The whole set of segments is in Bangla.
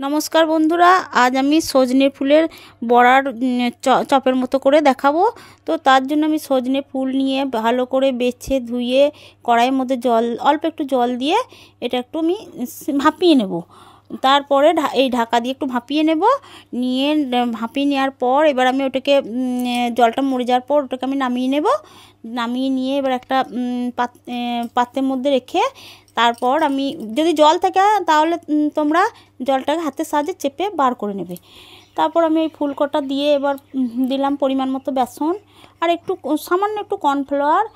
নমস্কার বন্ধুরা, আজ আমি সজনে ফুলের বড়ার চপের মতো করে দেখাবো। তো তার জন্য আমি সজনে ফুল নিয়ে ভালো করে বেছে ধুয়ে কড়াইয়ের মধ্যে অল্প একটু জল দিয়ে এটা একটু আমি ভাপিয়ে নেব। তারপরে এই ঢাকা দিয়ে একটু ভাপিয়ে নেব। নিয়ে ভাপিয়ে নেওয়ার পর এবার আমি ওটাকে জলটা মরে যাওয়ার পর ওটাকে আমি নামিয়ে নেব। নামিয়ে নিয়ে এবার একটা পাত্রের মধ্যে রেখে তারপর আমি যদি জল থাকে তাহলে তোমরা জলটাকে হাতের সাহায্যে চেপে বার করে নেবে। তারপর আমি এই ফুলকটা দিয়ে এবার দিলাম পরিমাণ মতো বেসন আর একটু সামান্য একটু কর্নফ্লাওয়ার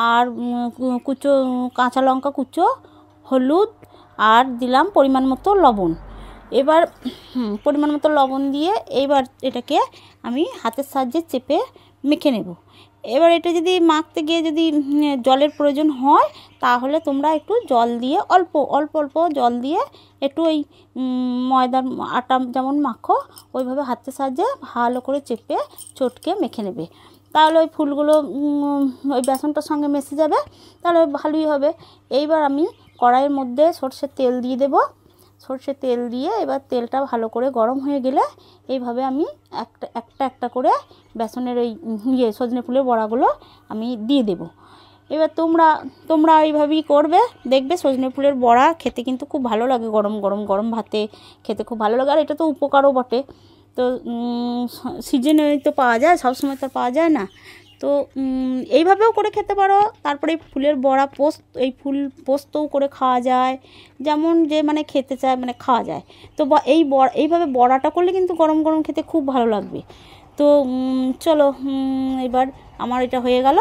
আর কুচো কাঁচা লঙ্কা কুচো, হলুদ আর দিলাম পরিমাণ মতো লবণ। এবার পরিমাণ মতো লবণ দিয়ে এবার এটাকে আমি হাতের সাহায্যে চেপে মেখে নেব। এবার এটা যদি মাখতে গিয়ে যদি জলের প্রয়োজন হয় তাহলে তোমরা একটু জল দিয়ে অল্প অল্প অল্প জল দিয়ে একটু ওই ময়দার আটা যেমন মাখো ওইভাবে হাতের সাহায্যে ভালো করে চেপে চটকে মেখে নেবে। তাহলে ওই ফুলগুলো ওই বেসনটার সঙ্গে মিশে যাবে, তাহলে ভালোই হবে। এইবার আমি কড়াইয়ের মধ্যে সরষের তেল দিয়ে দেব। সরষের তেল দিয়ে এবার তেলটা ভালো করে গরম হয়ে গেলে এইভাবে আমি একটা করে বেসনের ওই সজনে ফুলের বড়াগুলো আমি দিয়ে দেব। এবার তোমরা এইভাবেই করবে, দেখবে সজনে ফুলের বড়া খেতে কিন্তু খুব ভালো লাগে, গরম গরম গরম ভাতে খেতে খুব ভালো লাগে। আর এটা তো উপকারও বটে। তো সিজনে তো পাওয়া যায়, সবসময় তো পাওয়া যায় না। তো এইভাবেও করে খেতে পারো। তারপরে এই ফুলের বড়া এই ফুল পোস্তও করে খাওয়া যায়, যেমন যে মানে খেতে চায় মানে খাওয়া যায়। তো এইভাবে বড়াটা করলে কিন্তু গরম গরম খেতে খুব ভালো লাগবে। তো চলো, এবার আমার এটা হয়ে গেল।